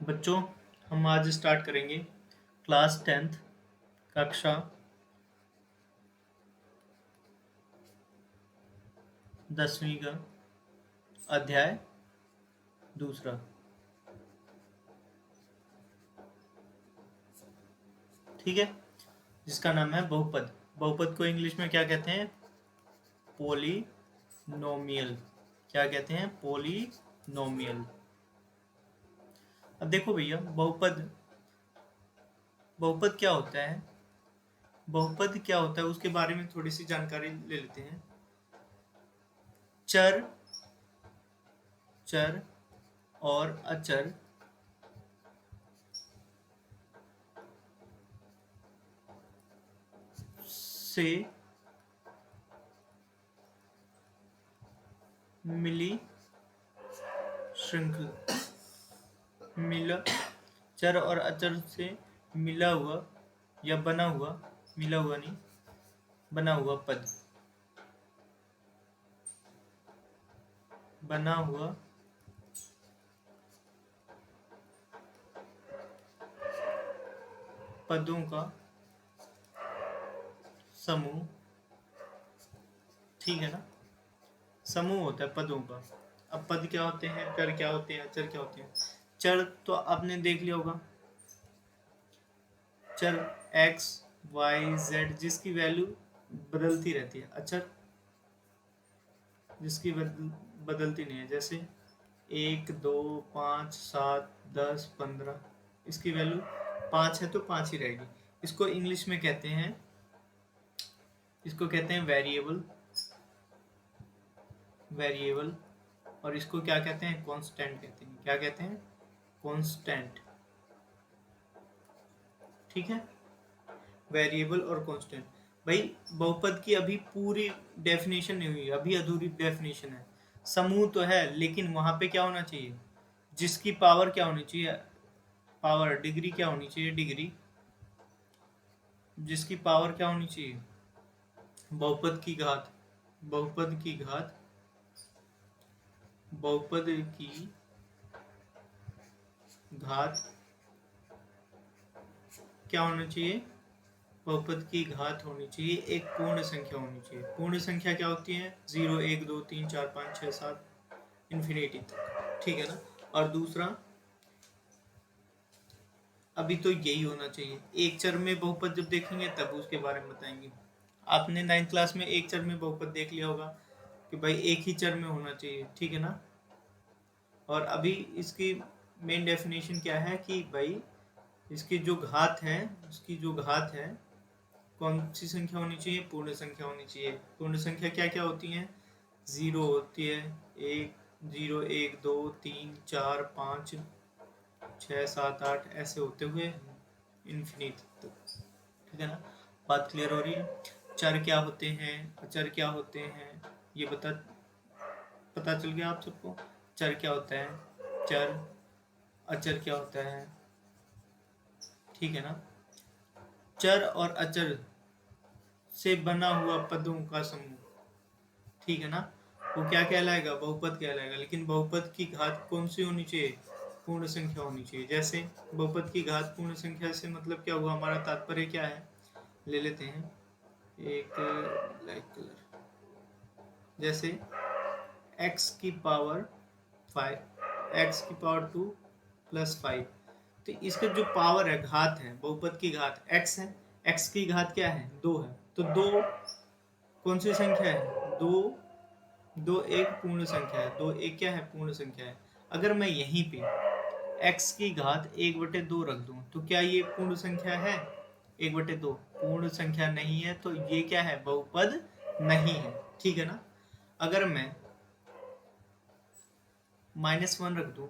बच्चों, हम आज स्टार्ट करेंगे क्लास 10th कक्षा 10वीं का अध्याय दूसरा। ठीक है, जिसका नाम है बहुपद। बहुपद को इंग्लिश में क्या कहते हैं? पॉलीनोमियल। क्या कहते हैं? पॉलीनोमियल। अब देखो भैया, बहुपद बहुपद क्या होता है? बहुपद क्या होता है उसके बारे में थोड़ी सी जानकारी ले लेते हैं। चर चर और अचर से मिली श्रृंखला मिला चर और अचर से मिला हुआ या बना हुआ, मिला हुआ नहीं, बना हुआ पद, बना हुआ पदों का समूह। ठीक है ना? समूह होता है पदों का। अब पद क्या होते हैं, चर क्या होते हैं, अचर क्या होते हैं? चर तो आपने देख लिया होगा, चर x y z जिसकी वैल्यू बदलती रहती है। अचर जिसकी बदलती नहीं है, जैसे 1 2 5 7 10 15, इसकी वैल्यू 5 है तो 5 ही रहेगी। इसको इंग्लिश में कहते हैं वेरिएबल। और इसको क्या कहते हैं? कांस्टेंट कहते हैं। क्या कहते हैं? कांस्टेंट। ठीक है, वेरिएबल और कांस्टेंट। भाई, बहुपद की अभी पूरी डेफिनेशन नहीं हुई, अभी अधूरी डेफिनेशन है। समूह तो है, लेकिन वहां पे क्या होना चाहिए? जिसकी पावर क्या होनी चाहिए? पावर, डिग्री क्या होनी चाहिए? डिग्री। जिसकी पावर क्या होनी चाहिए? बहुपद की घात। बहुपद की घात बहुपद की घात क्या होना चाहिए? बहुपद की घात होनी चाहिए, एक पूर्ण संख्या होनी चाहिए। पूर्ण संख्या क्या होती है? 0 1 2 3 4 5 6 7 इन्फिनिटी तक। ठीक है ना? और दूसरा, अभी तो यही होना चाहिए। एक चर में बहुपद जब देखेंगे तब उसके बारे में बताएंगे। आपने 9th क्लास में एक चर में बहुपद देख लिया होगा कि भाई एक ही चर में होना चाहिए। ठीक है ना? और अभी इसकी मेन डेफिनेशन क्या है कि भाई इसकी जो घात है कौन सी संख्या होनी चाहिए? पूर्ण संख्या होनी चाहिए। पूर्ण संख्या क्या क्या होती है? 0 होती है, 1 0 1 2 3 4 5 6 7 8 ऐसे होते हुए इन्फिनिटी तक। ठीक है ना? बात क्लियर हो रही है? चर क्या होते हैं, अचर क्या होते हैं, ये पता चल गया आप सबको? चर क्या होता है, चर, अचर क्या होता है। ठीक है ना? चर और अचर से बना हुआ पदों का समूह। ठीक है ना? वो क्या कहलाएगा? बहुपद कहलाएगा। लेकिन बहुपद की घात कौन सी होनी चाहिए? पूर्ण संख्या होनी चाहिए। जैसे बहुपद की घात पूर्ण संख्या से मतलब क्या हुआ? हमारा तात्पर्य क्या है? ले लेते हैं एक ब्लैक कलर। जैसे x की पावर 5, x की पावर 2 प्लस 5, तो इसका जो पावर है, घात है, बहुपद की घात x है। x की घात क्या है? 2 है। तो 2 कौन सी संख्या है? 2 एक पूर्ण संख्या है। 2 एक क्या है? पूर्ण संख्या है। अगर मैं यहीं पे x की घात 1/2 रख दूं तो क्या ये पूर्ण संख्या है? 1/2 पूर्ण संख्या नहीं है, तो ये क्या है? बहुपद नहीं है। ठीक है ना? अगर मैं -1 रख दूं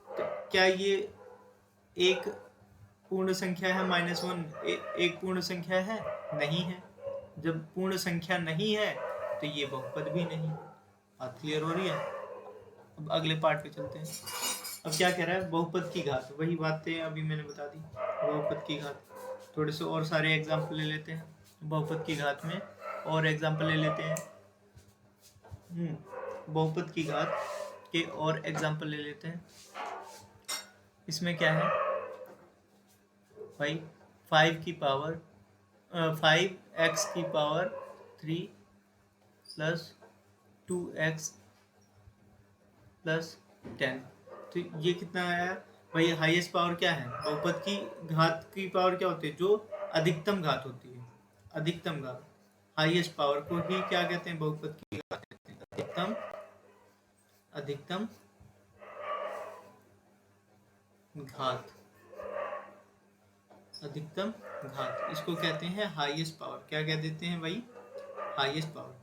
तो क्या ये एक पूर्ण संख्या है? -1 एक पूर्ण संख्या है? नहीं है। जब पूर्ण संख्या नहीं है तो ये बहुपद भी नहीं है। बात क्लियर हो रही है? अब अगले पार्ट पे चलते हैं। अब क्या कह रहा है? बहुपद की घात, वही बातें अभी मैंने बता दी। बहुपद की घात, थोड़े से और सारे एग्जाम्पल ले लेते हैं। बहुपद की घात में और एग्जाम्पल ले लेते हैं। बहुपद की घात के और एग्जाम्पल ले लेते हैं। इसमें क्या है भाई, 5 की पावर 5x की पावर 3 प्लस 2x प्लस 10। तो ये कितना आया भाई? हाईएस्ट पावर क्या है? बहुपद की घात की पावर क्या होती है? जो अधिकतम घात होती है, अधिकतम घात, हाईएस्ट पावर को ही क्या कहते हैं? बहुपद की घात कहते हैं। अधिकतम, अधिकतम घात, अधिकतम घात, इसको कहते हैं हाईएस्ट पावर। क्या कह देते हैं भाई? Highest power,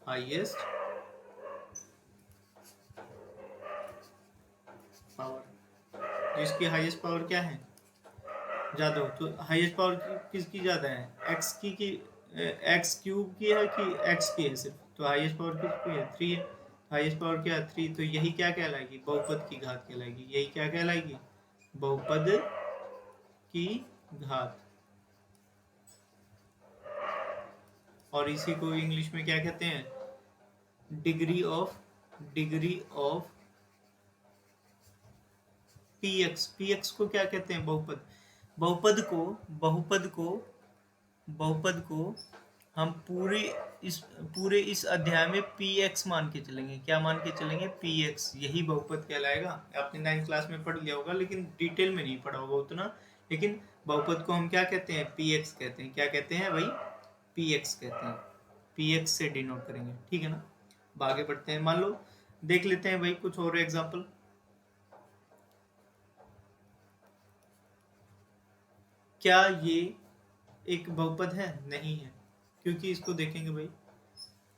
highest power. जिसकी हाईएस्ट पावर क्या है? ज़्यादा हो। तो हाईएस्ट पावर किसकी ज़्यादा है? एक्स की एक्स क्यूब की है कि एक्स की है सिर्फ? तो हाईएस्ट पावर किसकी है? 3 है। हाईएस्ट पावर क्या है? 3। तो यही क्या कहलाएगी? बहुपद की घात कहलाएगी। यही क्या कहलाएगी? बहुपद की घात। और इसी को इंग्लिश में क्या कहते हैं? Degree of px। px को क्या कहते हैं? बहुपद। बहुपद को बहुपद को बहुपद को हम पूरे इस अध्याय में px मान के चलेंगे। क्या मान के चलेंगे? px। यही बहुपद कहलाएगा। आपने 9th क्लास में पढ़ लिया होगा, लेकिन डिटेल में नहीं पढ़ा होगा उतना। लेकिन बहुपद को हम क्या कहते हैं? px कहते हैं। क्या कहते हैं भाई? px कहते हैं। px से डिनोट करेंगे, ठीक है ना? अब आगे बढ़ते हैं। मान लो देख लेते हैं भाई कुछ और एग्जाम्पल। क्या ये एक बहुपद है? नहीं है, क्योंकि इसको देखेंगे भाई,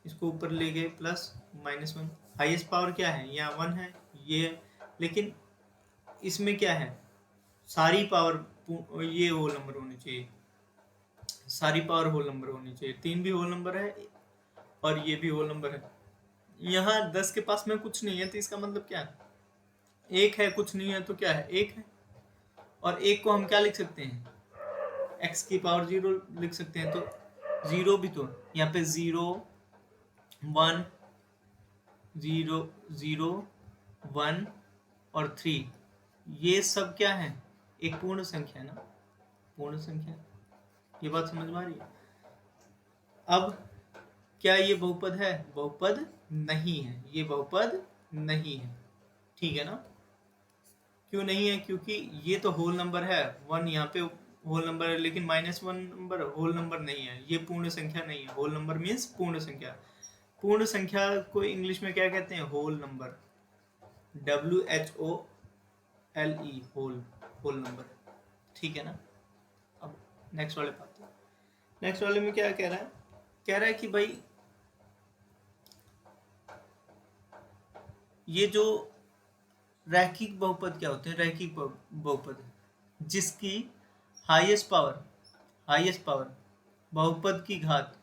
इसको ऊपर ले गए प्लस -1। हाईएस्ट पावर क्या है? यहाँ 1 है, ये। लेकिन इसमें क्या है? सारी पावर ये होल नंबर होनी चाहिए, सारी पावर होल नंबर होनी चाहिए। 3 भी होल नंबर है और ये भी होल नंबर है। यहाँ 10 के पास में कुछ नहीं है, तो इसका मतलब क्या है? 1 है, कुछ नहीं है तो क्या है? 1 है। और 1 को हम क्या लिख सकते हैं? x की पावर 0 लिख सकते हैं। तो 0 भी तो यहाँ पे 0 1 0 0 1 और 3, ये सब क्या है? एक पूर्ण संख्या है ना, पूर्ण संख्या। ये बात समझ में आ रही है? अब क्या ये बहुपद है? बहुपद नहीं है, ये बहुपद नहीं है, ठीक है ना? क्यों नहीं है? क्योंकि ये तो होल नंबर है, 1 यहाँ पे होल नंबर है, लेकिन -1 नंबर होल नंबर नहीं है। ये पूर्ण संख्या नहीं है। होल नंबर मीन्स पूर्ण संख्या। पूर्ण संख्या को इंग्लिश में क्या कहते हैं? Whole number. WHOLE, whole, whole number, ठीक है ना? अब नेक्स्ट वाले पाते हैं। नेक्स्ट वाले में क्या कह रहा है? कह रहा है कि भाई ये जो रैखिक बहुपद क्या होते हैं? रैखिक बहुपद जिसकी हाईएस्ट पावर बहुपद की घात,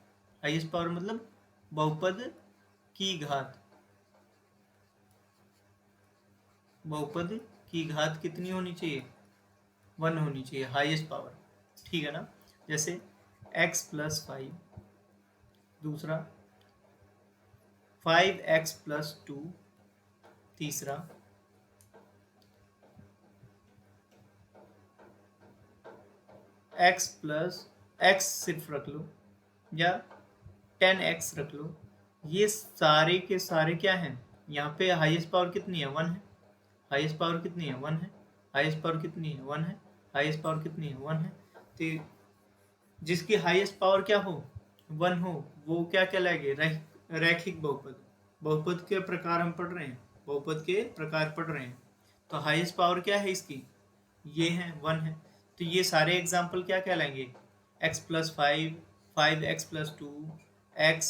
हाईएस्ट पावर मतलब बहुपद की घात, बहुपद की घात कितनी होनी चाहिए? 1 होनी चाहिए, हाईएस्ट पावर, ठीक है ना? जैसे x + 5, दूसरा 5x + 2, तीसरा x सिर्फ रख लो या 10x रख लो। ये सारे के सारे क्या हैं? यहाँ पे हाईएस्ट पावर कितनी है? 1 है। हाईएस्ट पावर कितनी है? 1 है। हाईएस्ट पावर कितनी है? 1 है। हाईएस्ट पावर कितनी है? 1 है। तो जिसकी हाईएस्ट पावर क्या हो? 1 हो, वो क्या कहलाएगी? रैखिक बहुपद। बहुपद के प्रकार हम पढ़ रहे हैं, बहुपद के प्रकार पढ़ रहे हैं। तो हाईएस्ट पावर क्या है इसकी? ये है, 1 है। तो ये सारे एग्जाम्पल क्या कहलाएंगे? x + 5, 5x + 2, x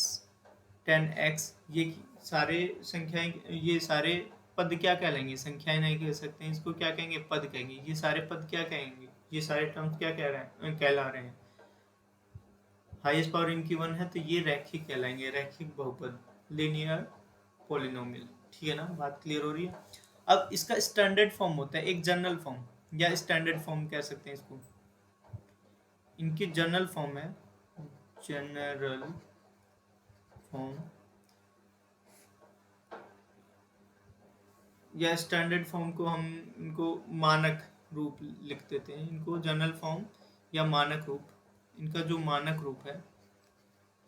10x, ये सारे संख्याएं, ये सारे पद क्या कहलाएंगे? संख्याएं नहीं कह सकते हैं, इसको क्या कहेंगे? पद कहेंगे। ये सारे पद क्या कहेंगे? ये सारे टर्म्स क्या कहला रहे हैं? हाईएस्ट पावर इनकी 1 है, तो ये रैखिक कहलाएंगे, रैखिक बहुपद, लीनियर पॉलिनोमियल, ठीक है ना? बात क्लियर हो रही है? अब इसका स्टैंडर्ड फॉर्म होता है, एक जनरल फॉर्म या स्टैंडर्ड फॉर्म कह सकते हैं इसको। इनकी जनरल फॉर्म है, जनरल फॉर्म या स्टैंडर्ड फॉर्म को हम इनको मानक रूप लिख देते हैं, इनको जनरल फॉर्म या मानक रूप। इनका जो मानक रूप है,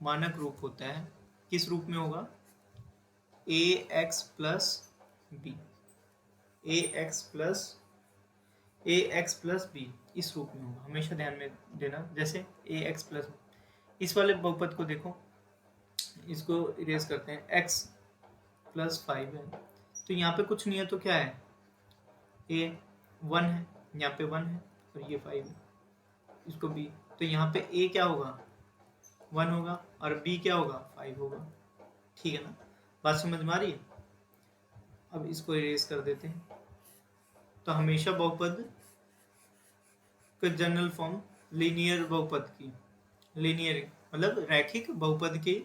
मानक रूप होता है किस रूप में होगा, ए एक्स प्लस बी, ए एक्स प्लस बी इस रूप में होगा, हमेशा ध्यान में देना। जैसे ए एक्स प्लस, इस वाले बहुपद को देखो, इसको इरेज करते हैं, एक्स प्लस 5 है, तो यहाँ पे कुछ नहीं है तो क्या है, ए 1 है, यहाँ पे 1 है और ये 5 है, इसको बी, तो यहाँ पे ए क्या होगा, 1 होगा और बी क्या होगा, 5 होगा। ठीक है ना, बात समझ में आ रही है। अब इसको इरेज कर देते हैं। तो हमेशा बहुपद का जनरल फॉर्म लीनियर बहुपद की, लीनियर मतलब रैखिक बहुपद के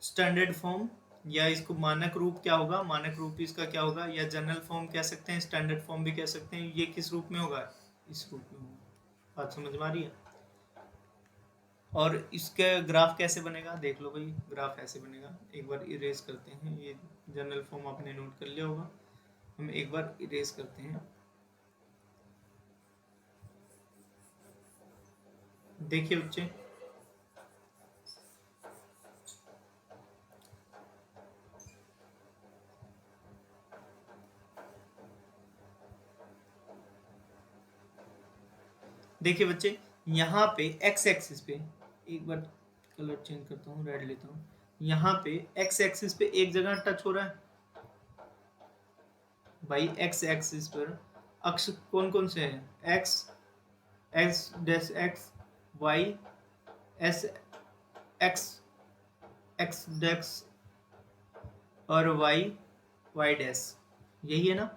स्टैंडर्ड फॉर्म, या इसको मानक रूप क्या होगा, मानक रूप इसका क्या होगा, या जनरल फॉर्म कह सकते हैं, स्टैंडर्ड फॉर्म भी कह सकते हैं। ये किस रूप में होगा, इस रूप में होगा। बात समझ में आ रही है। और इसका ग्राफ कैसे बनेगा, देख लो भाई, ग्राफ ऐसे बनेगा। एक बार इरेज करते हैं, ये जनरल फॉर्म आपने नोट कर लिया होगा, हम एक बार इरेज करते हैं। देखिए बच्चे, देखिए बच्चे, यहाँ पे एक्स एक्सिस पे, एक बार कलर चेंज करता हूँ, रेड लेता हूँ। यहाँ पे एक्स एक्सिस पे एक जगह टच हो रहा है भाई, एक्स एक्सिस पर अक्ष कौन कौन से हैं, x, x dash x, y s x, x dash और वाई, वाई डैश, यही है ना।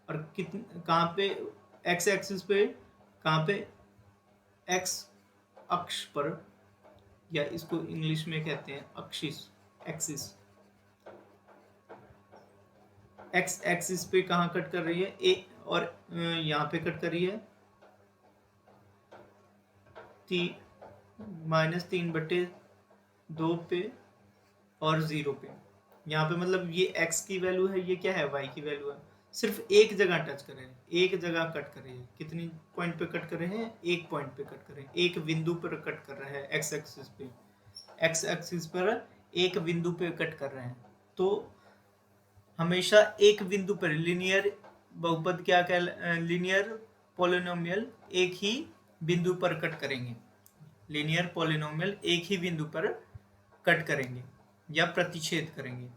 और कितने कहाँ पे एक्स एक्सिस पे, कहाँ पे, एक्स अक्ष पर, या इसको इंग्लिश में कहते हैं अक्षिस, एक्सिस, एक्स एक्सिस पे कहाँ कट कर रही है, ए, और यहाँ पे कट कर रही है -3/2 पे और 0 पे। यहाँ पे मतलब ये x की वैल्यू है, ये क्या है, y की वैल्यू है। सिर्फ एक जगह टच कर रहे हैं, एक जगह कट कर रहे हैं। कितनी पॉइंट पे कट कर रहे हैं, एक पॉइंट पे कट कर रहे हैं, एक बिंदु पर कट कर रहा है x एक्सिस पे, x एक्सिस पर एक बिंदु पे कट कर रहे हैं। तो हमेशा एक बिंदु पर लीनियर बहुपद क्या कह, लीनियर पॉलिनोमियल एक ही बिंदु पर कट करेंगे, लीनियर पॉलिनोमियल एक ही बिंदु पर कट करेंगे या प्रतिच्छेद करेंगे,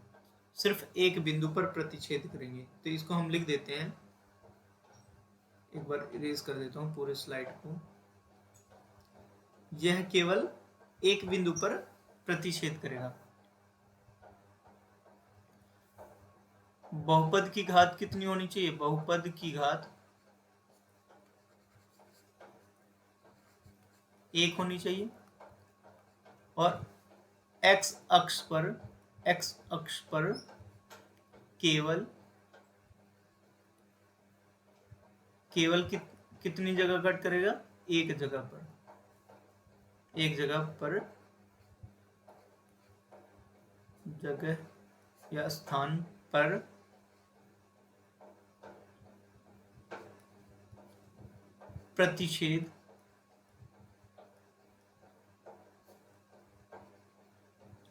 सिर्फ एक बिंदु पर प्रतिच्छेद करेंगे। तो इसको हम लिख देते हैं, एक बार इरेज कर देता हूँ पूरे स्लाइड को, यह केवल एक बिंदु पर प्रतिच्छेद करेगा। बहुपद की घात कितनी होनी चाहिए, बहुपद की घात 1 होनी चाहिए, और एक्स अक्ष पर केवल कितनी जगह कट करेगा, एक जगह या स्थान पर प्रतिच्छेद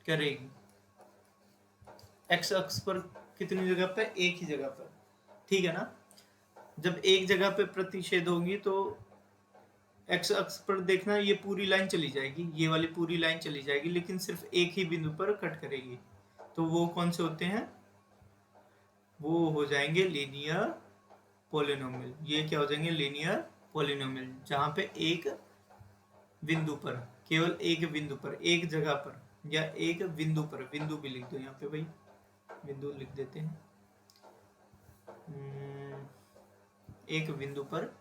करेगी। एक्स अक्ष पर कितनी जगह पर, एक ही जगह पर, ठीक है ना। जब एक जगह पे प्रतिच्छेद होगी तो एक्स अक्ष पर देखना, ये पूरी लाइन चली जाएगी, ये वाली पूरी लाइन चली जाएगी, लेकिन सिर्फ एक ही बिंदु पर कट करेगी। तो वो कौन से होते हैं, वो हो जाएंगे लीनियर पॉलिनोमियल। ये क्या हो जाएंगे, लीनियर पॉलिनोमियल, जहां पे एक बिंदु पर, केवल एक बिंदु पर, एक जगह पर या एक बिंदु पर, बिंदु भी लिख दो यहाँ पे भाई, बिंदु लिख देते हैं, एक बिंदु पर,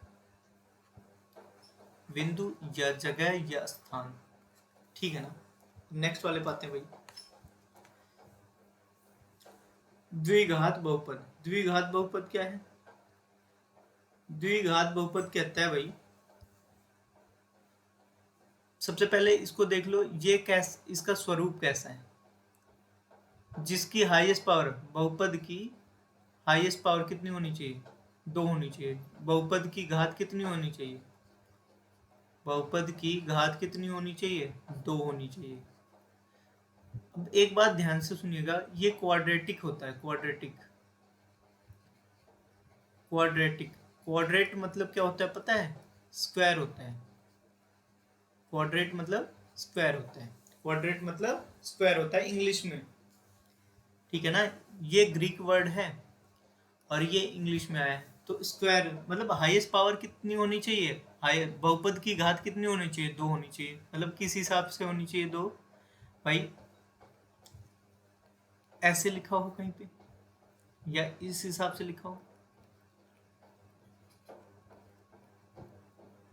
बिंदु या जगह या स्थान, ठीक है ना। नेक्स्ट वाले पाते हैं भाई, द्विघात बहुपद। द्विघात बहुपद क्या है, द्विघात बहुपद कहता है भाई, सबसे पहले इसको देख लो, ये कैसे, इसका स्वरूप कैसा है, जिसकी हाईएस्ट पावर, बहुपद की हाईएस्ट पावर कितनी होनी चाहिए? 2 होनी चाहिए। बहुपद की घात कितनी होनी चाहिए? बहुपद की घात कितनी होनी चाहिए? 2 होनी चाहिए। अब एक बात ध्यान से सुनिएगा, ये क्वाड्रेटिक होता है, क्वाड्रेटिक। क्वाड्रेटिक क्वाड्रेट मतलब क्या होता है पता है? स्क्वायर होता है। क्वाड्रेट मतलब स्क्वायर होता है। क्वाड्रेट मतलब स्क्वायर होता है इंग्लिश में, ठीक है ना। ये ग्रीक वर्ड है और ये इंग्लिश में आया है। तो स्क्वायर मतलब हाईएस्ट पावर कितनी होनी चाहिए? हाई बहुपद की घात कितनी होनी चाहिए? 2 होनी चाहिए। मतलब किस हिसाब से होनी चाहिए 2? भाई ऐसे लिखा हो कहीं पे, या इस हिसाब से लिखा हो,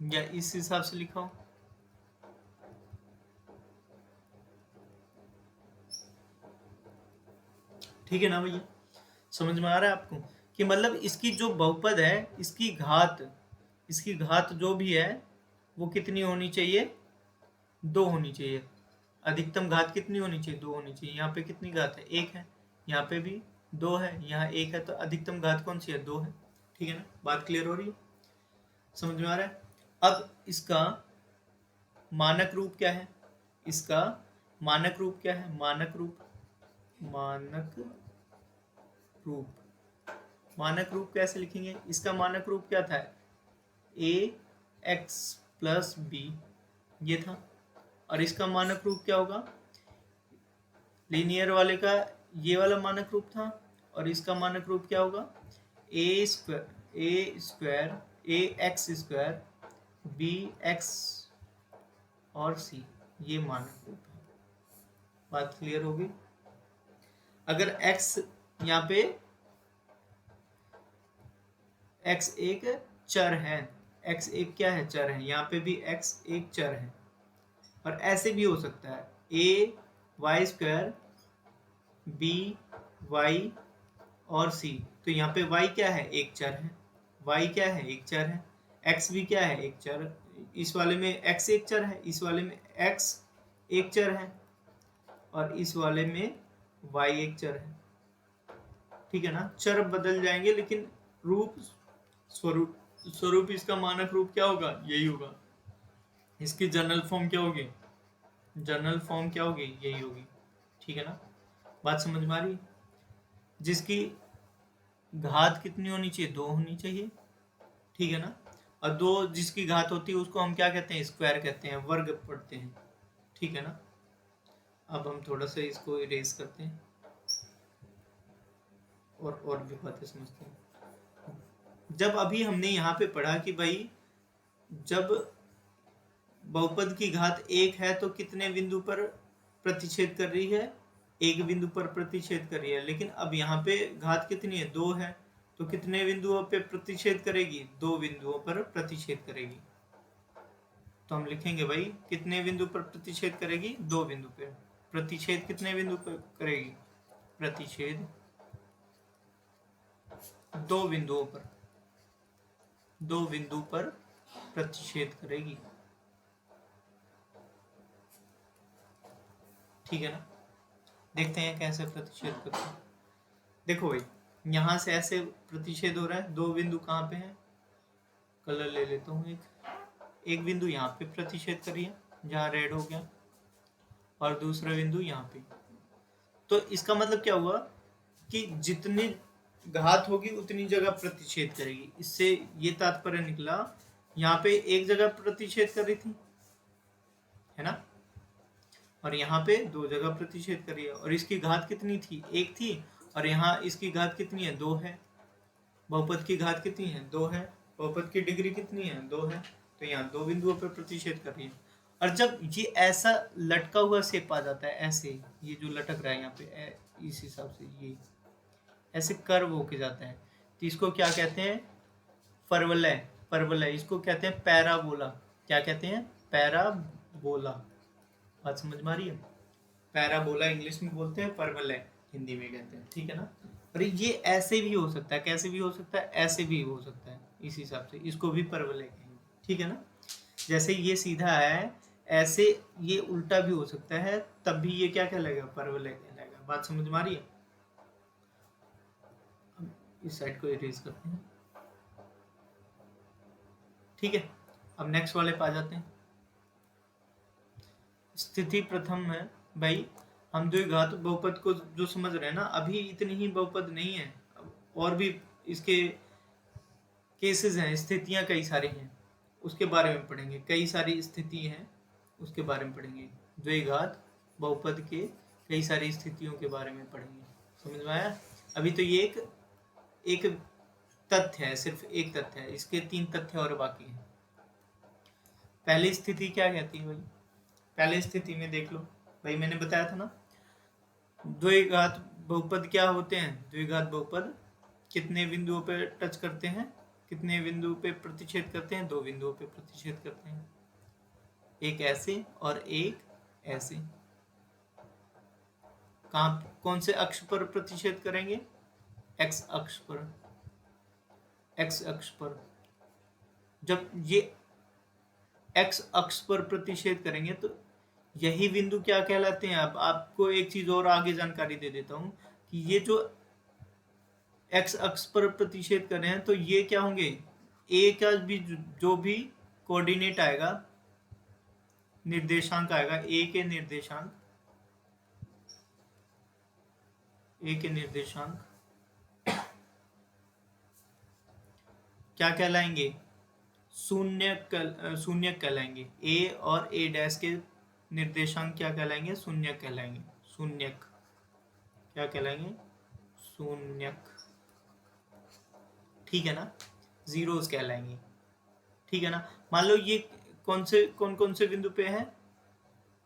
या इस हिसाब से लिखा हो। ठीक है ना भैया? समझ में आ रहा है आपको कि मतलब इसकी जो बहुपद है, इसकी घात जो भी है वो कितनी होनी चाहिए? 2 होनी चाहिए। अधिकतम घात कितनी होनी चाहिए? 2 होनी चाहिए। यहाँ पे कितनी घात है? 1 है। यहाँ पे भी 2 है, यहाँ 1 है, तो अधिकतम घात कौन सी है? 2 है। ठीक है ना? बात क्लियर हो रही है? समझ में आ रहा है? अब इसका मानक रूप क्या है? इसका मानक रूप क्या है? मानक रूप कैसे लिखेंगे? इसका मानक रूप क्या था? ए एक्स प्लस बी, ये था। और इसका मानक रूप क्या होगा? लीनियर वाले का ये वाला मानक रूप था, और इसका मानक रूप क्या होगा? ए एक्स स्क्वायर बी एक्स और सी, ये मानक रूप है। बात क्लियर होगी? अगर x यहाँ पे x एक चर है, x एक क्या है? चर है। यहाँ पे भी x एक चर है। और ऐसे भी हो सकता है a y square b y और सी। तो यहाँ पे y क्या है? एक चर है। y क्या है? एक चर है। x भी क्या है? एक चर। इस वाले में x एक चर है, इस वाले में x एक चर है, और इस वाले में y एक चर है। ठीक है ना? चर बदल जाएंगे लेकिन रूप स्वरूप इसका मानक रूप क्या होगा? यही होगा। इसकी जनरल फॉर्म क्या होगी? यही होगी। ठीक है ना? बात समझ में आ रही? जिसकी घात कितनी होनी चाहिए? 2 होनी चाहिए। ठीक है ना? और 2 जिसकी घात होती है उसको हम क्या कहते हैं? स्क्वायर कहते हैं, वर्ग पढ़ते हैं। ठीक है ना? अब हम थोड़ा सा इसको इरेज करते हैं और भी बातें समझते हैं। जब अभी हमने यहाँ पे पढ़ा कि भाई जब बहुपद की घात 1 है तो कितने बिंदु पर प्रतिच्छेद कर रही है? एक बिंदु पर प्रतिच्छेद कर रही है। लेकिन अब यहाँ पे घात कितनी है? 2 है, तो कितने बिंदुओं पे प्रतिच्छेद करेगी? 2 बिंदुओं पर प्रतिच्छेद करेगी। तो हम लिखेंगे भाई कितने बिंदु पर प्रतिच्छेद करेगी? 2 बिंदु पर। प्रतिच्छेद कितने बिंदु पर करेगी? प्रतिच्छेद 2 बिंदुओं पर, 2 बिंदु पर प्रतिच्छेद करेगी। ठीक है ना? देखते हैं कैसे प्रतिच्छेद करते हैं। देखो भाई यहाँ से ऐसे प्रतिच्छेद हो रहा है। 2 बिंदु कहाँ पे हैं? कलर ले लेता हूँ। एक बिंदु यहाँ पे प्रतिच्छेद करिए जहाँ रेड हो गया, और दूसरा बिंदु यहाँ पे। तो इसका मतलब क्या हुआ कि जितनी घात होगी उतनी जगह प्रतिच्छेद करेगी। इससे ये तात्पर्य निकला, यहाँ पे एक जगह प्रतिच्छेद कर रही थी, है ना, और यहाँ पे 2 जगह प्रतिच्छेद करी है। और इसकी घात कितनी थी? 1 थी। और यहाँ इसकी घात कितनी है? 2 है। बहुपद की घात कितनी है? 2 है। बहुपद की डिग्री कितनी है? 2 है। तो यहाँ 2 बिंदुओं पर प्रतिच्छेद कर रही है। और जब ये ऐसा लटका हुआ शेप आ जाता है, ऐसे ये जो लटक रहा है यहाँ पे, इस हिसाब से ये ऐसे कर्व होके जाता है, तो इसको क्या कहते हैं? परवलय। इसको कहते हैं पैराबोला। क्या कहते हैं? पैराबोला। बात समझ में आ रही है? पैराबोला इंग्लिश में बोलते हैं, परवलय हिंदी में कहते हैं। ठीक है ना? और ये ऐसे भी हो सकता है, कैसे भी हो सकता है, ऐसे भी हो सकता है। इस हिसाब से इसको भी परवलय कहेंगे। ठीक है ना? जैसे ये सीधा है, ऐसे ये उल्टा भी हो सकता है, तब भी ये क्या कहलाएगा? परवलय कहलाएगा। बात समझ में आ रही है? इस साइड को इरेज करते हैं। ठीक है, अब नेक्स्ट वाले पे आ जाते हैं। स्थिति प्रथम है भाई, हम द्विघात बहुपद को जो समझ रहे हैं ना, अभी इतनी ही बहुपद नहीं है, और भी इसके केसेस हैं, स्थितियां कई सारी हैं, उसके बारे में पढ़ेंगे। कई सारी स्थिति हैं, उसके बारे में पढ़ेंगे। द्विघात बहुपद के कई सारी स्थितियों के बारे में पढ़ेंगे। समझ में आया? अभी तो ये एक तथ्य है, सिर्फ एक तथ्य है, इसके 3 तथ्य और बाकी हैं। पहली स्थिति क्या कहती है भाई? पहली स्थिति में देख लो भाई, मैंने बताया था ना, द्विघात बहुपद क्या होते हैं? द्विघात बहुपद कितने बिंदुओं पे टच करते हैं? कितने बिंदुओं पे प्रतिच्छेद करते हैं? 2 बिंदुओं पे प्रतिच्छेद करते हैं, एक ऐसे और एक ऐसे। कौन से अक्ष पर प्रतिच्छेद करेंगे? एक्स अक्ष पर। एक्स अक्ष पर जब ये एक्स अक्ष पर प्रतिच्छेद करेंगे तो यही बिंदु क्या कहलाते हैं? अब आपको एक चीज और आगे जानकारी दे देता हूं कि ये जो एक्स अक्ष पर प्रतिच्छेद कर रहे हैं तो ये क्या होंगे? ए का भी जो भी कोऑर्डिनेट आएगा, निर्देशांक आएगा, ए के निर्देशांक क्या कहलाएंगे? शून्य कहलाएंगे। ए और ए डैश के निर्देशांक क्या कहलाएंगे? शून्यक कहलाएंगे। शून्यक क्या कहलाएंगे? शून्यक। ठीक है ना? जीरोस कहलाएंगे। ठीक है ना? मान लो ये कौन कौन से बिंदु पे है?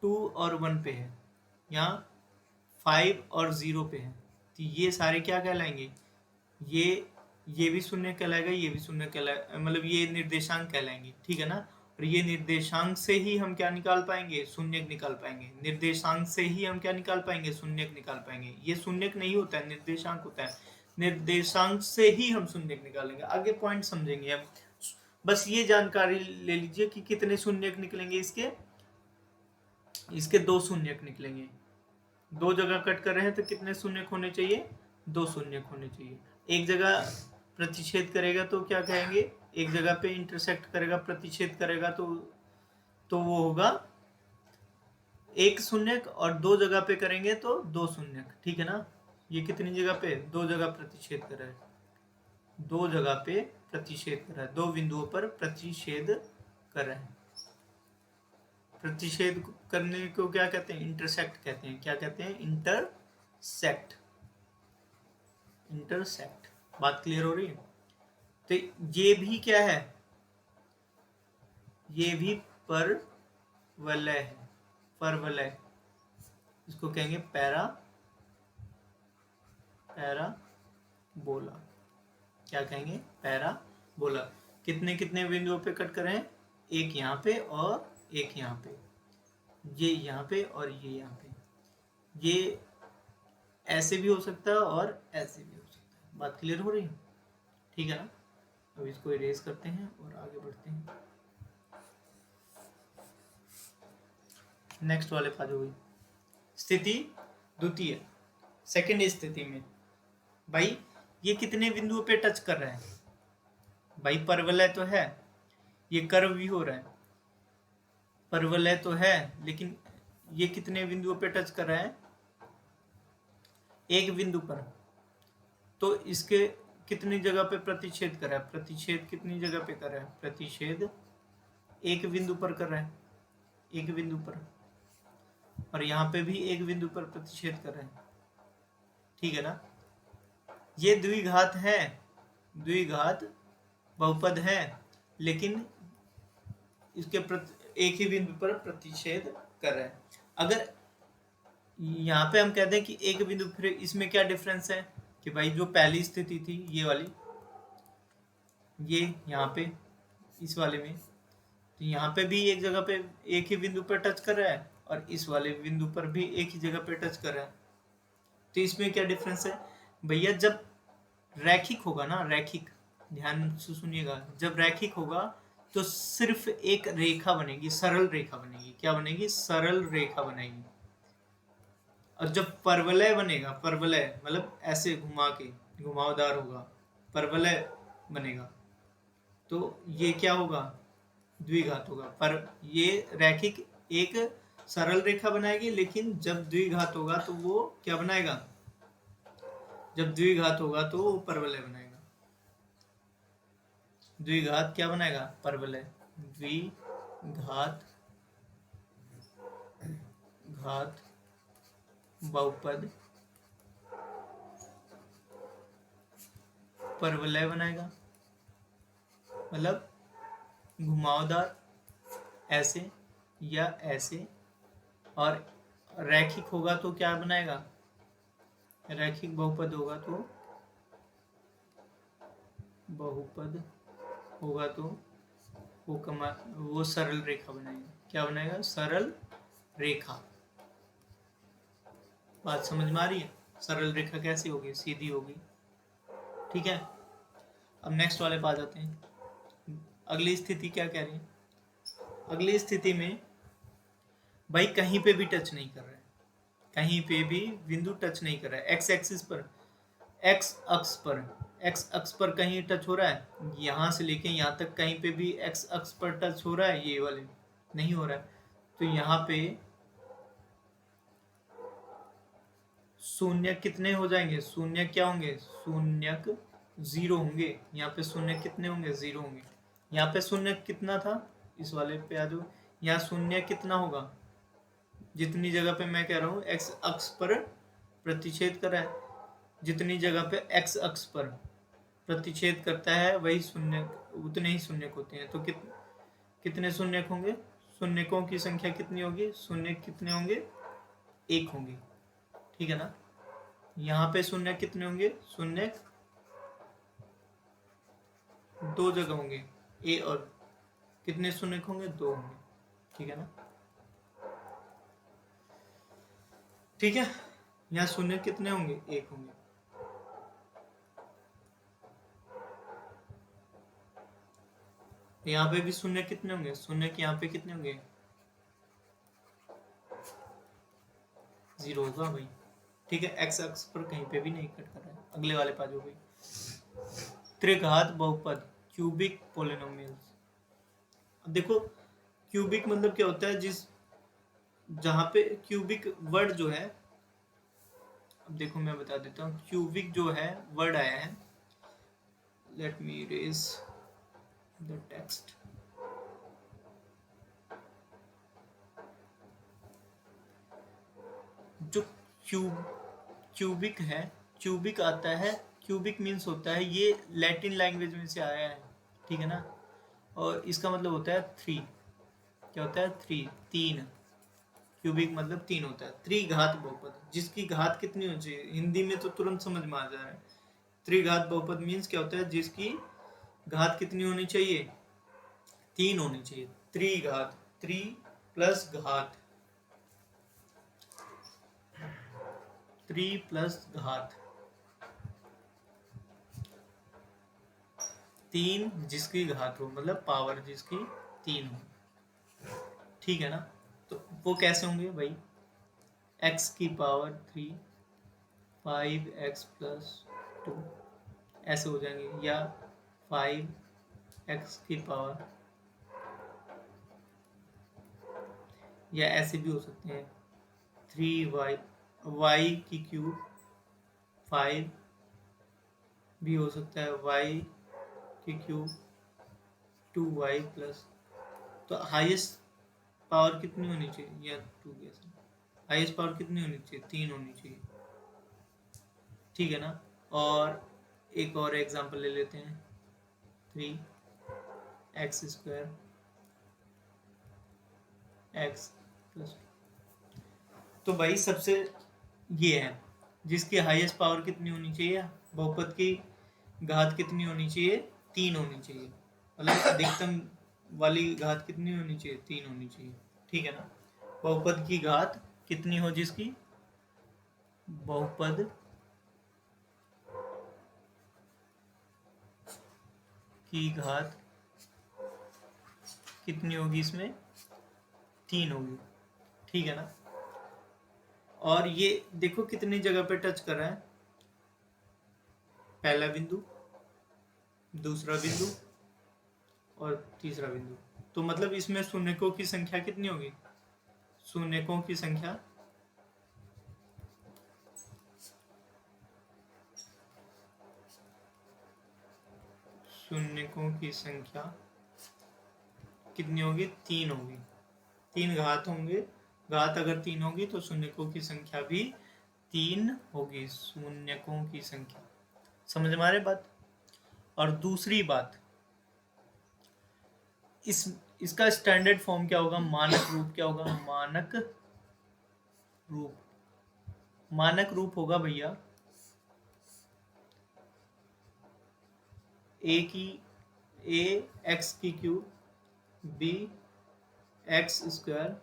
2 और 1 पे है, यहाँ 5 और 0 पे है, तो ये सारे क्या कहलाएंगे? ये भी शून्य कहलाएगा, ये भी शून्य कहलाएगा, मतलब ये निर्देशांक कहलाएंगे। ठीक है ना? और ये निर्देशांक से ही हम क्या निकाल पाएंगे? शून्यक निकाल पाएंगे। निर्देशांक से ही हम क्या निकाल पाएंगे? शून्यक निकाल पाएंगे। ये शून्यक नहीं होता है, निर्देशांक होता है। निर्देशांक से ही हम शून्यक निकालेंगे। आगे पॉइंट समझेंगे हम, बस ये जानकारी ले लीजिए कि कितने शून्यक निकलेंगे इसके 2 शून्यक निकलेंगे। 2 जगह कट कर रहे हैं तो कितने शून्यक होने चाहिए? 2 शून्यक होने चाहिए। एक जगह प्रतिच्छेद करेगा तो क्या कहेंगे? एक जगह पे इंटरसेक्ट करेगा, प्रतिच्छेद करेगा तो वो होगा 1 शून्यक, और 2 जगह पे करेंगे तो 2 शून्यक। ठीक है ना? ये कितनी जगह पे? 2 जगह प्रतिच्छेद कर रहा है, 2 जगह पे प्रतिच्छेद कर रहा है, 2 बिंदुओं पर प्रतिच्छेद कर रहा है। प्रतिच्छेद करने को क्या कहते हैं? इंटरसेक्ट कहते हैं। क्या कहते हैं? इंटरसेक्ट। इंटरसेक्ट। बात क्लियर हो रही है? तो ये भी क्या है? ये भी परवलय है। परवलय, इसको कहेंगे पैराबोला। क्या कहेंगे? पैराबोला। कितने कितने बिंदुओं पे कट कर रहे हैं? एक यहाँ पे और एक यहाँ पे, ये यहाँ पे और ये यहाँ पे। ये ऐसे भी हो सकता है और ऐसे भी हो सकता है। बात क्लियर हो रही है? ठीक है ना? अब इसको इरेज करते हैं और आगे बढ़ते हैं। नेक्स्ट वाले पे आ जाओ। स्थिति द्वितीय, सेकंड स्थिति में भाई ये कितने बिंदुओं पे टच कर रहा है? भाई परवलय तो है, ये कर्व भी हो रहा है, परवलय तो है, लेकिन ये कितने बिंदुओं पे टच कर रहा है? एक बिंदु पर। तो इसके कितनी जगह पे प्रतिच्छेद कर रहा है? प्रतिच्छेद कितनी जगह पे कर रहा है? प्रतिच्छेद एक बिंदु पर कर रहा है, एक बिंदु पर, और यहाँ पे भी एक बिंदु पर प्रतिच्छेद कर रहे हैं। ठीक है ना? ये द्विघात है, द्विघात बहुपद है, लेकिन इसके एक ही बिंदु पर प्रतिच्छेद कर रहे हैं। अगर यहाँ पे हम कहते हैं कि एक बिंदु, फिर इसमें क्या डिफरेंस है कि भाई जो पहली स्थिति थी ये वाली, ये यहाँ पे इस वाले में, तो यहाँ पे भी एक जगह पे एक ही बिंदु पर टच कर रहा है, और इस वाले बिंदु पर भी एक ही जगह पे टच कर रहा है। तो इसमें क्या डिफरेंस है भैया? जब रैखिक होगा ना, रैखिक, ध्यान से सुनिएगा, जब रैखिक होगा तो सिर्फ एक रेखा बनेगी, सरल रेखा बनेगी। क्या बनेगी? सरल रेखा बनेगी। और जब परवलय बनेगा, परवलय मतलब ऐसे घुमा के, घुमावदार होगा, परवलय बनेगा। तो ये क्या होगा, द्विघात होगा। पर ये रैखिक एक सरल रेखा बनाएगी, लेकिन जब द्विघात होगा तो वो क्या बनाएगा, जब द्विघात होगा तो वो परवलय बनाएगा। द्विघात क्या बनाएगा, परवलय। द्विघात घात बहुपद परवलय बनाएगा, मतलब घुमावदार ऐसे या ऐसे। और रैखिक होगा तो क्या बनाएगा, रैखिक बहुपद होगा तो बहुपद होगा तो वो सरल रेखा बनाएगा। क्या बनाएगा, सरल रेखा। बात समझ में आ रही है, सरल रेखा कैसी होगी, सीधी होगी। ठीक है, अब नेक्स्ट वाले पे आ जाते हैं। अगली स्थिति क्या कह रही है, अगली स्थिति में भाई कहीं पे भी टच नहीं कर रहा है, कहीं पे भी बिंदु टच नहीं कर रहा है। एक्स एक्सिस पर, एक्स अक्ष पर, एक्स अक्ष पर कहीं टच हो रहा है, यहां से लेके यहां तक कहीं पे भी एक्स अक्ष पर टच हो रहा है, ये वाले नहीं हो रहा है। तो यहाँ पे शून्य कितने हो जाएंगे, शून्य क्या होंगे, शून्यक जीरो होंगे। यहाँ पे शून्य कितने होंगे, जीरो होंगे। यहाँ पे शून्य कितना था, इस वाले पे आ जाओ, यहाँ शून्य कितना होगा, जितनी जगह पे मैं कह रहा हूँ एक्स अक्ष पर प्रतिच्छेद कर रहा है, जितनी जगह पे एक्स अक्ष पर प्रतिच्छेद करता है वही शून्य, उतने ही शून्यक होते हैं। तो कितने शून्यक होंगे, शून्यकों की संख्या कितनी होगी, शून्य कितने होंगे, एक होंगे। ठीक है ना, यहाँ पे शून्य कितने होंगे, शून्य दो जगह होंगे, ए और कितने शून्य होंगे, दो होंगे। ठीक है ना, ठीक है, यहाँ शून्य कितने होंगे, एक होंगे। यहाँ पे भी शून्य कितने होंगे, शून्य के यहाँ पे कितने होंगे, जीरो होगा भाई। ठीक है, एक्स अक्ष पर कहीं पे भी नहीं कट कर रहा है। अगले वाले पा जाओ भाई, त्रिघात बहुपद क्यूबिक पोलिनोमियल्स। देखो क्यूबिक मतलब क्या होता है, जिस जहां पे क्यूबिक वर्ड जो है, अब देखो मैं बता देता हूँ, क्यूबिक जो है वर्ड आया है, let me erase the text. जो क्यूबिक है, क्यूबिक आता है, क्यूबिक मीन्स होता है, ये लैटिन लैंग्वेज में से आया है। ठीक है ना, और इसका मतलब होता है थ्री। क्या होता है, थ्री, तीन। क्यूबिक मतलब तीन होता है। त्रिघात बहुपद, जिसकी घात कितनी होनी चाहिए, हिंदी में तो तुरंत समझ में आ जा रहा है। त्रिघात बहुपद मीन्स क्या होता है, जिसकी घात कितनी होनी चाहिए, तीन होनी चाहिए। त्रिघात, त्रि प्लस घात, त्रि प्लस घात, तीन जिसकी घात हो, मतलब पावर जिसकी तीन हो। ठीक है ना, तो वो कैसे होंगे भाई, x की पावर 3, 5x प्लस 2 ऐसे हो जाएंगे, या 5x की पावर, या ऐसे भी हो सकते हैं 3y, y की क्यूब 5 भी हो सकता है, y की क्यूब 2y प्लस। तो हाईएस्ट पावर कितनी होनी चाहिए, या 2 कैसे, हाईएस्ट पावर कितनी होनी चाहिए, 3 होनी चाहिए। ठीक है ना, और एक और एग्जांपल ले लेते हैं, 3x स्क्वायर x प्लस। तो भाई सबसे ये है, जिसकी हाईएस्ट पावर कितनी होनी चाहिए, बहुपद की घात कितनी होनी चाहिए, 3 होनी चाहिए, मतलब अधिकतम वाली घात कितनी होनी चाहिए, 3 होनी चाहिए। ठीक है ना, बहुपद की घात कितनी हो, जिसकी बहुपद की घात कितनी होगी, इसमें 3 होगी। ठीक है ना, और ये देखो कितनी जगह पे टच कर रहा है, पहला बिंदु, दूसरा बिंदु और तीसरा बिंदु। तो मतलब इसमें शून्यकों की संख्या कितनी होगी? शून्यकों की संख्या कितनी होगी? 3 होगी। 3 घात होंगे, घात अगर 3 होगी तो शून्यकों की संख्या भी 3 होगी। शून्यकों की संख्या, समझ में आ रही बात? और दूसरी बात, इसका स्टैंडर्ड फॉर्म क्या होगा? मानक रूप क्या होगा? मानक रूप होगा भैया ए एक्स की cube b x square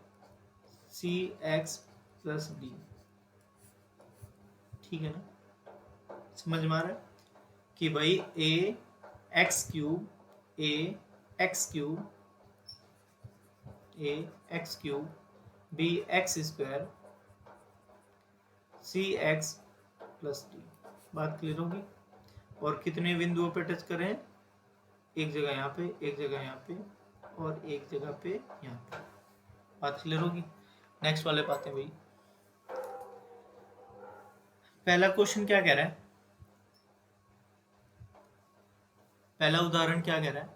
c x plus D. ठीक है ना? समझ में आ रहा है कि भाई a x cube b x square c x plus d. बात क्लियर होगी? और कितने बिंदुओं पे टच करें? एक जगह यहाँ पे, एक जगह यहाँ पे और एक जगह पे यहाँ पे। बात क्लियर होगी? नेक्स्ट वाले पाते हैं भाई। पहला क्वेश्चन क्या कह रहा है? पहला उदाहरण क्या कह रहा है?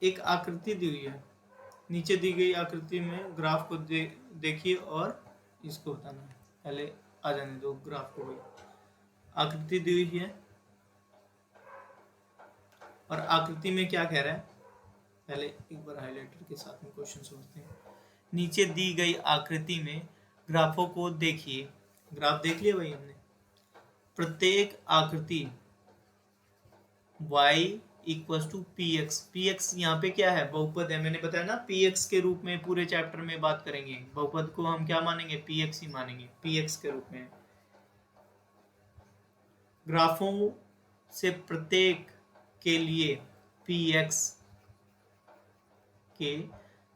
एक आकृति दी हुई है, नीचे दी गई आकृति में ग्राफ को देखिए और इसको बताना है। पहले आ जाने दो ग्राफ को भाई। आकृति दी हुई है और आकृति में क्या कह रहा है? पहले एक बार हाइलाइटर के साथ में क्वेश्चन समझते हैं। नीचे दी गई आकृति में ग्राफों को देखिए। ग्राफ देख लिया भाई हमने। प्रत्येक आकृति y equal to p x यहाँ पे क्या है? बहुपद है। मैंने बताया ना पी एक्स के रूप में पूरे चैप्टर में बात करेंगे। बहुपद को हम क्या मानेंगे? पी एक्स ही मानेंगे, पी एक्स के रूप में। ग्राफों से प्रत्येक के लिए पी एक्स के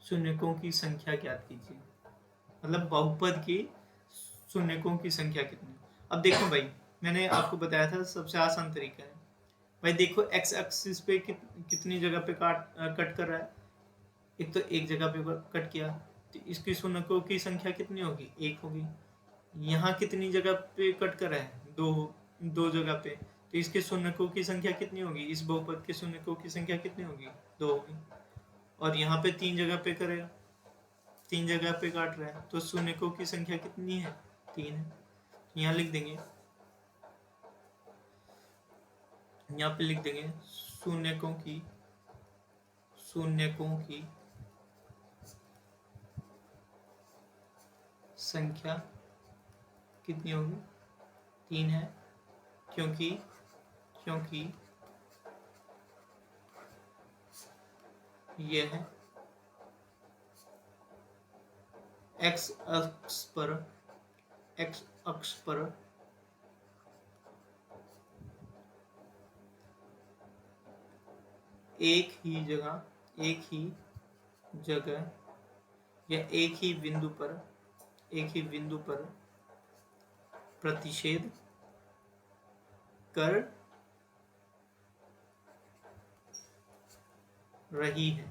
शून्यकों की संख्या ज्ञात कीजिए। मतलब बहुपद की शून्यकों की संख्या कितनी? अब देखो भाई, मैंने आपको बताया था सबसे आसान तरीका है भाई। देखो एक्स एक्सिस पे कितनी जगह पे कट कर रहा है? एक तो एक जगह पे कट किया, तो इसकी शून्यकों की संख्या कितनी होगी? 1 होगी। यहाँ कितनी जगह पे कट कर रहा है? 2 जगह पे, तो इसके शून्यकों की संख्या कितनी होगी? इस बहुपद के शून्यकों की संख्या कितनी होगी? 2 होगी। और यहाँ पे 3 जगह पे करेगा, 3 जगह पे काट रहा है, तो शून्यकों की संख्या कितनी है? 3 है। यहाँ लिख देंगे, यहाँ पे लिख देंगे शून्यकों की संख्या कितनी होगी? 3 है, क्योंकि ये है एक्स अक्ष पर एक ही जगह या एक ही बिंदु पर प्रतिच्छेद कर रही है।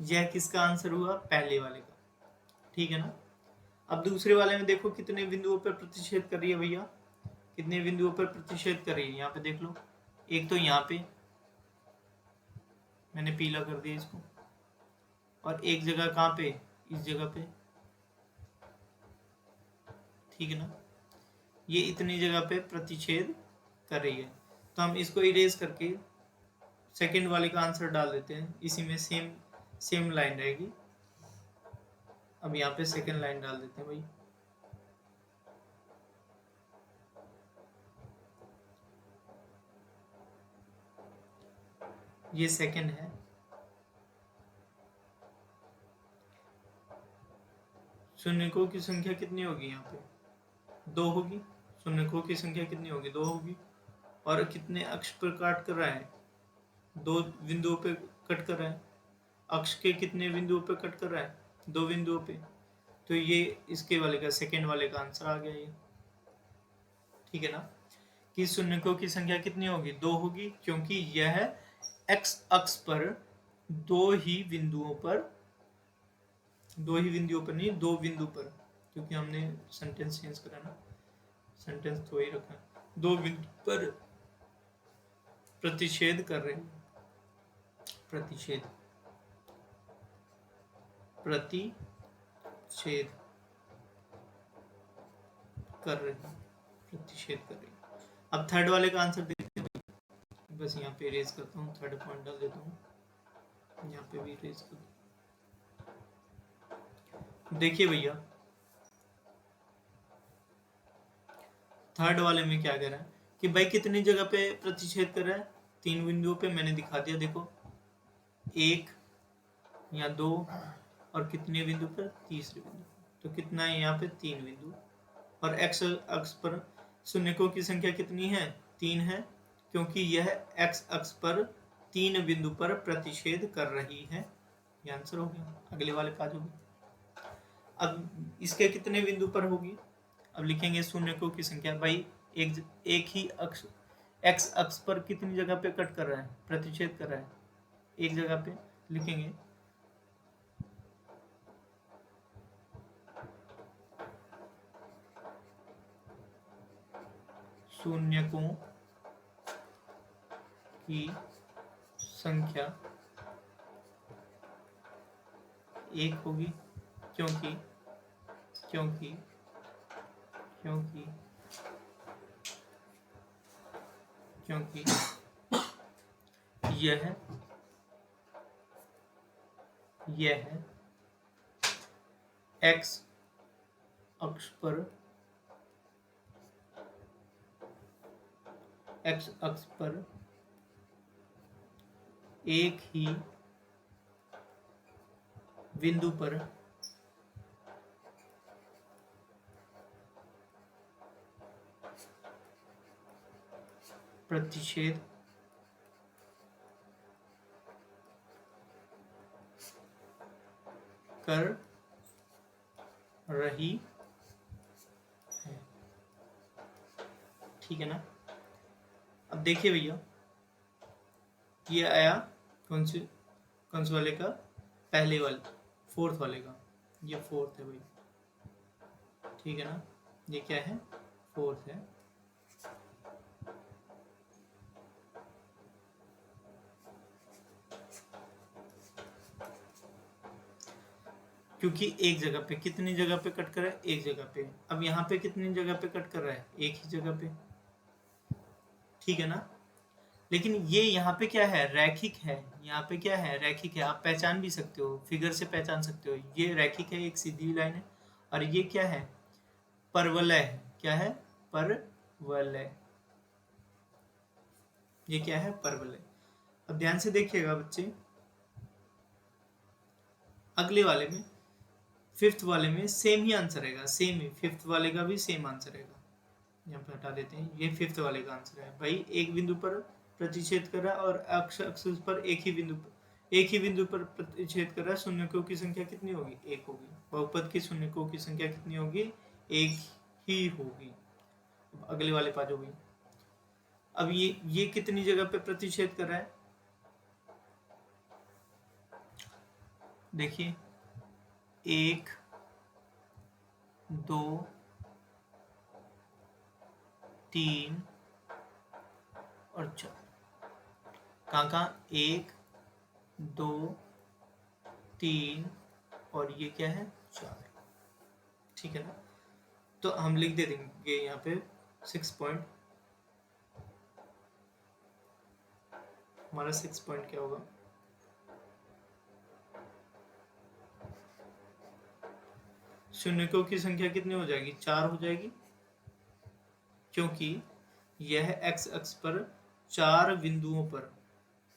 यह किसका आंसर हुआ? पहले वाले का। ठीक है ना? अब दूसरे वाले में देखो कितने बिंदुओं पर प्रतिच्छेद कर रही है भैया? कितने बिंदुओं पर प्रतिच्छेद कर रही है? यहाँ पे देख लो। एक तो यहाँ पे मैंने पीला कर दिया इसको, और एक जगह कहाँ पे? इस जगह पे। ठीक है ना? ये इतनी जगह पे प्रतिच्छेद कर रही है, तो हम इसको इरेज करके सेकंड वाले का आंसर डाल देते हैं। इसी में सेम लाइन रहेगी। अब यहाँ पे सेकंड लाइन डाल देते हैं भाई। ये सेकंड है, शून्यकों की संख्या कितनी होगी? यहाँ पे 2 होगी। शून्यकों की संख्या कितनी होगी? 2 होगी। और कितने अक्ष पर काट कर रहा है? 2 बिंदुओं पे कट कर रहा है। अक्ष के कितने बिंदुओं पे कट कर रहा है? 2 बिंदुओं पे। तो ये इसके वाले का, सेकंड वाले का आंसर आ गया ये। ठीक है ना, कि शून्यकों की संख्या कितनी होगी, 2 होगी, क्योंकि यह एक्स अक्ष पर दो ही बिंदुओं पर नहीं, 2 बिंदु पर, क्योंकि हमने सेंटेंस चेंज करा ना, सेंटेंस तो वही रखा, 2 बिंदु पर प्रतिच्छेद कर रहे हैं, प्रतिच्छेद कर रहे हैं, प्रतिच्छेद कर रहे हैं। अब थर्ड वाले का आंसर देखते हैं, बस यहाँ पे रेज करता हूँ, थर्ड पॉइंट डाल देता हूँ, यहाँ पे भी रेज कर, देखिए भैया थर्ड वाले में क्या कह रहा है कि भाई कितनी जगह पे प्रतिच्छेद कर रहा है, 3 बिंदुओं पे, मैंने दिखा दिया, देखो 1 या 2 और कितने बिंदु पर, तीसरे बिंदु, तो कितना है यहाँ पे 3 बिंदु, और एक्स अक्ष पर शून्यकों की संख्या कितनी है, 3 है, क्योंकि यह एक्स अक्ष पर 3 बिंदु पर प्रतिच्छेद कर रही है। ये आंसर हो गया। अगले वाले का जो, अब इसके कितने बिंदु पर होगी, अब लिखेंगे शून्यकों की संख्या, भाई एक ही अक्ष एक्स अक्ष पर कितनी जगह पे कट कर रहा है, प्रतिच्छेद कर रहा है, एक जगह पे, लिखेंगे शून्यकों की संख्या 1 होगी, क्योंकि क्योंकि क्योंकि क्योंकि यह एक्स अक्ष पर एक ही बिंदु पर प्रतिच्छेद कर रही है, ठीक है ना। अब देखिए भैया, ये आया कौन से वाले का, पहले वाले, फोर्थ वाले का, ये फोर्थ है भाई, ठीक है ना, ये क्या है, फोर्थ है, क्योंकि एक जगह पे, कितनी जगह पे कट कर रहा है, एक जगह पे। अब यहाँ पे कितनी जगह पे कट कर रहा है, एक ही जगह पे, ठीक है ना। लेकिन ये यहाँ पे क्या है, रैखिक है, यहाँ पे क्या है, रैखिक है, आप पहचान भी सकते हो, फिगर से पहचान सकते हो, ये रैखिक है, एक सीधी लाइन है, और ये क्या है, परवलय है, क्या है, परवलय, ये क्या है, परवलय। अब ध्यान से देखिएगा बच्चे, अगले वाले में, फिफ्थ वाले में सेम ही आंसर रहेगा, सेम ही, फिफ्थ वाले का भी सेम आंसर रहेगा, यहाँ पे हटा देते हैं, ये फिफ्थ वाले का आंसर है भाई, एक बिंदु पर प्रतिच्छेद कर रहा है, और अक्ष पर एक ही बिंदु पर प्रतिच्छेद कर रहा है, शून्यकों की संख्या कितनी होगी, 1 होगी, बहुपद की शून्यकों की संख्या कितनी होगी, 1 ही होगी। अगले वाले पा जो, अब ये कितनी जगह पे प्रतिच्छेद कर रहा है, देखिए 1 2 3 और 4, कहाँ 1 2 3 और ये क्या है, 4, ठीक है ना। तो हम लिख दे देंगे यहाँ पे 6 पॉइंट, हमारा 6 पॉइंट क्या होगा, शून्यकों की संख्या कितनी हो जाएगी, 4 हो जाएगी, क्योंकि यह एक्स अक्ष पर 4 बिंदुओं पर,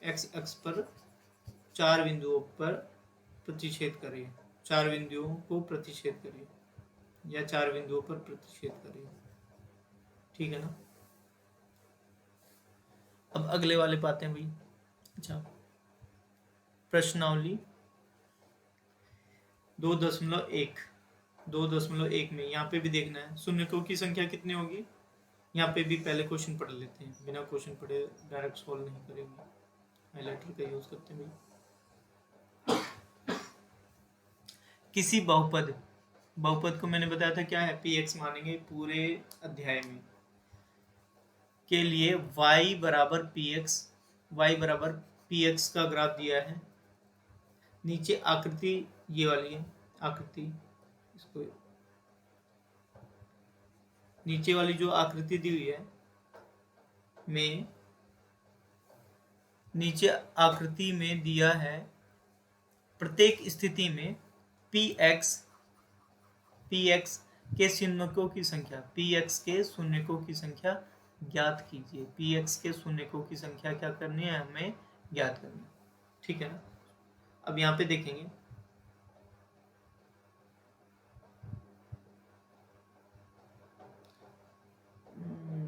एक्स अक्ष पर 4 बिंदुओं पर प्रतिच्छेद करिए, 4 बिंदुओं को प्रतिच्छेद करिए, या 4 बिंदुओं पर प्रतिच्छेद करिए, ठीक है ना। अब अगले वाले पाते हैं भाई, अच्छा, प्रश्नावली 2.1 में यहाँ पे भी देखना है, शून्यकों की संख्या कितनी होगी, यहाँ पे भी पहले क्वेश्चन पढ़ लेते हैं, बिना क्वेश्चन पढ़े डायरेक्ट सॉल्व नहीं करेंगे, हाइलाइटर का यूज करते हैं भाई। किसी बहुपद, बहुपद को मैंने बताया था क्या है, px मानेंगे पूरे अध्याय में, के लिए y बराबर px, y बराबर px का ग्राफ दिया है। नीचे आकृति ये वाली है आकृति, इसको नीचे वाली जो आकृति दी हुई है में, नीचे आकृति में दिया है प्रत्येक स्थिति में px के शून्यकों की संख्या, px के शून्यकों की संख्या ज्ञात कीजिए। px के शून्यकों की संख्या क्या करनी है, हमें ज्ञात करनी है, ठीक है ना। अब यहाँ पे देखेंगे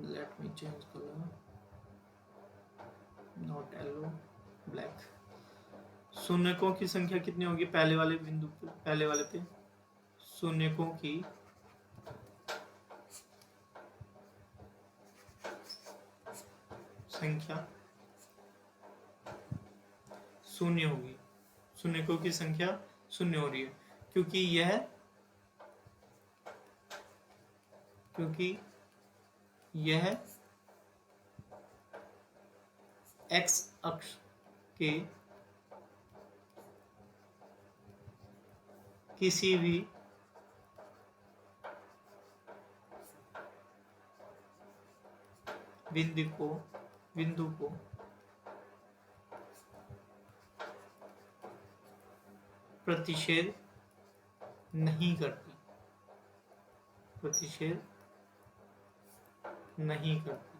let me change colour, not yellow, black. शून्यकों की संख्या कितनी होगी पहले वाले बिंदु पे, पहले वाले पे शून्यकों की संख्या शून्य होगी, शून्यकों की संख्या शून्य हो रही है क्योंकि यह x अक्ष के किसी भी बिंदु को प्रतिच्छेद नहीं करती, प्रतिच्छेद नहीं करती,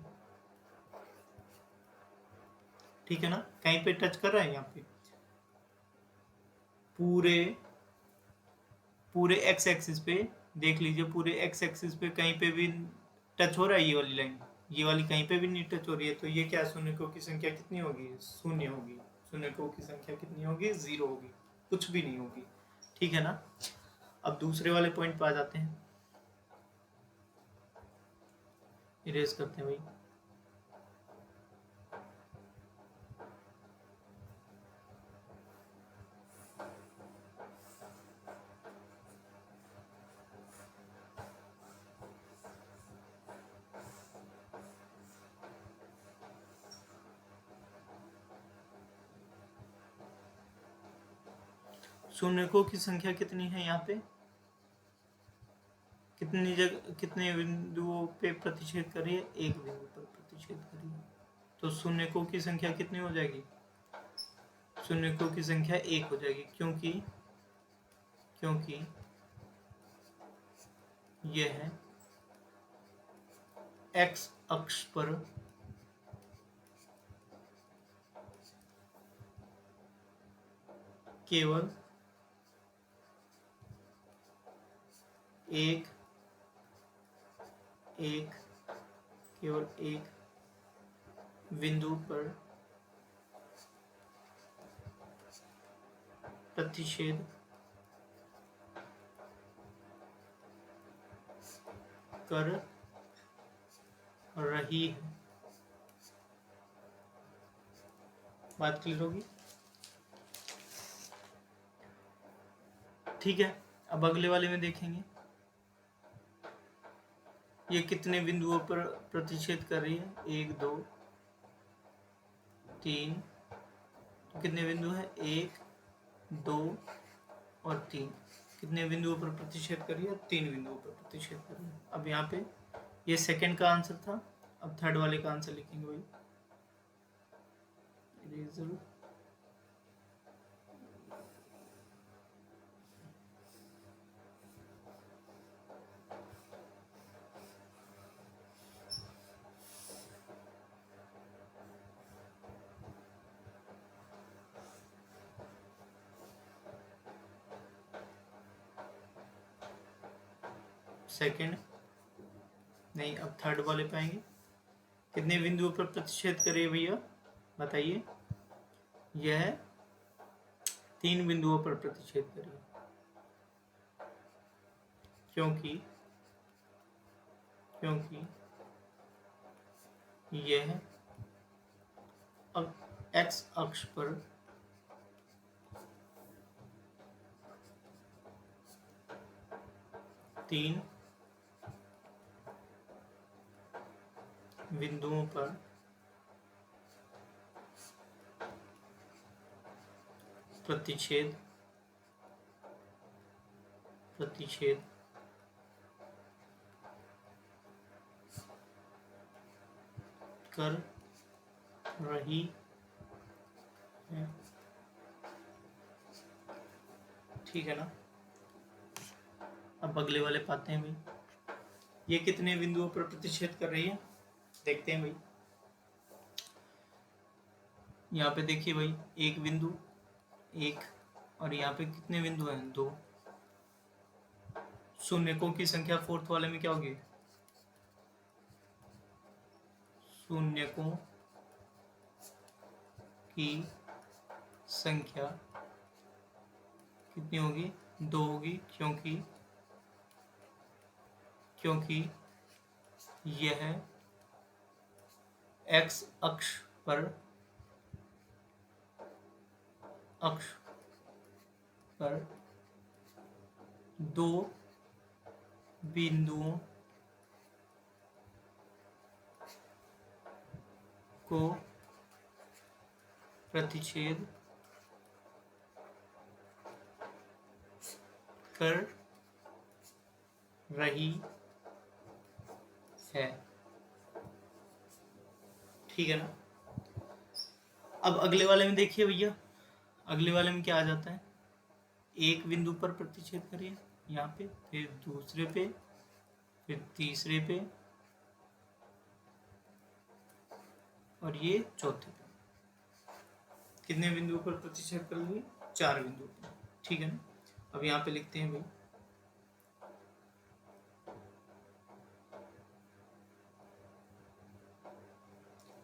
ठीक है ना। कहीं पे टच कर रहा है, यहाँ पे पूरे एक्स एक्सिस पे देख लीजिए, पूरे एक्स एक्सिस पे कहीं पे भी टच हो रहा है ये वाली लाइन, ये वाली कहीं पे भी नहीं टच हो रही है, तो ये क्या, शून्यकों की संख्या कितनी होगी, शून्य होगी। शून्यकों की संख्या कितनी होगी, 0 होगी, कुछ भी नहीं होगी, ठीक है ना। अब दूसरे वाले पॉइंट पे आ जाते हैं, इरेज करते हैं भाई। शून्यकों की संख्या कितनी है यहाँ पे, कितनी जगह, कितने बिंदुओं पे प्रतिच्छेद कर रही है, एक बिंदु पर प्रतिच्छेद कर रही है, तो शून्यकों की संख्या कितनी हो जाएगी, शून्यकों की संख्या 1 हो जाएगी, क्योंकि यह x अक्ष पर केवल एक बिंदु पर प्रतिच्छेद कर रही है। बात क्लियर होगी, ठीक है। अब अगले वाले में देखेंगे ये कितने बिंदुओं पर प्रतिच्छेद कर रही है, 1 2 3, तो कितने बिंदु है, 1 2 और 3, कितने बिंदुओं पर प्रतिच्छेद कर रही है, 3 बिंदुओं पर प्रतिच्छेद कर रही है। अब यहाँ पे ये सेकंड का आंसर था, अब थर्ड वाले का आंसर लिखेंगे भाई, इरेजर। सेकंड नहीं, अब थर्ड वाले पे आएंगे, कितने बिंदुओं पर प्रतिच्छेद करे भैया बताइए, यह 3 बिंदुओं पर प्रतिच्छेद करिए, क्योंकि यह एक्स अक्ष पर तीन बिंदुओं पर प्रतिच्छेद कर रही है। ठीक है ना। अब अगले वाले पाते हैं भाई, ये कितने बिंदुओं पर प्रतिच्छेद कर रही है, देखते हैं भाई। यहाँ पे देखिए भाई, एक बिंदु, एक, और यहाँ पे कितने बिंदु हैं, दो। शून्यकों की संख्या फोर्थ वाले में क्या होगी, शून्यकों की संख्या कितनी होगी, दो होगी, क्योंकि यह एक्स अक्ष पर दो बिंदुओं को प्रतिच्छेद कर रही है। ठीक है ना। अब अगले वाले में देखिए भैया, अगले वाले में क्या आ जाता है, एक बिंदु पर प्रतिच्छेद करिए यहाँ पे, फिर दूसरे पे, फिर तीसरे पे, और ये चौथे पे। कितने बिंदुओं पर प्रतिच्छेद कर लिए, चार बिंदुओं पर। ठीक है ना। अब यहाँ पे लिखते हैं भाई,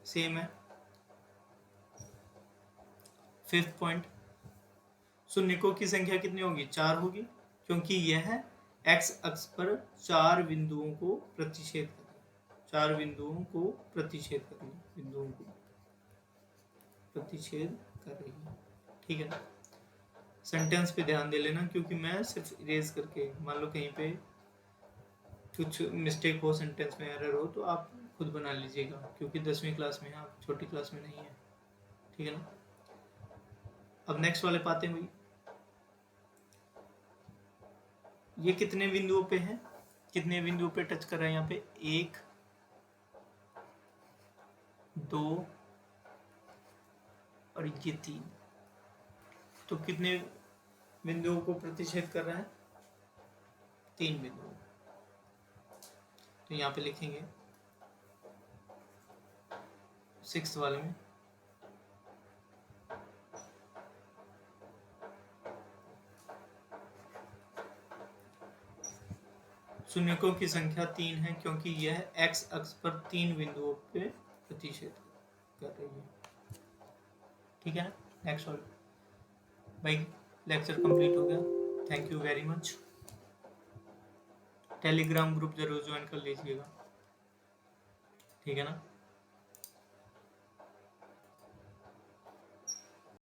सेम है। फिफ्थ पॉइंट, शून्यकों की संख्या कितनी होगी, चार होगी, क्योंकि यह एक्स अक्ष पर चार बिंदुओं को प्रतिच्छेद कर रही है, चार बिंदुओं को प्रतिच्छेद कर रही है, बिंदुओं को प्रतिच्छेद कर रही है। ठीक है ना। सेंटेंस पे ध्यान दे लेना, क्योंकि मैं सिर्फ इरेज करके, मान लो कहीं पे कुछ मिस्टेक हो, सेंटेंस में एरर हो, तो आप खुद बना लीजिएगा, क्योंकि 10वीं क्लास में है, आप छोटी क्लास में नहीं है। ठीक है ना। अब नेक्स्ट वाले पाते हैं भाई, ये कितने बिंदुओं पे है, कितने बिंदुओं पे टच कर रहा है, यहाँ पे एक, दो, और ये तीन। तो कितने बिंदुओं को प्रतिच्छेद कर रहा है, तीन बिंदुओं। तो यहाँ पे लिखेंगे सिक्स्थ वाले में, शून्यकों की संख्या तीन है, क्योंकि यह एक्स अक्ष पर तीन बिंदुओं पे प्रतिच्छेद कर रही है। ठीक है ना। नेक्स्ट वाला भाई, लेक्चर कंप्लीट हो गया। Thank you very much. Telegram group जरूर ज्वाइन कर लीजिएगा। ठीक है ना।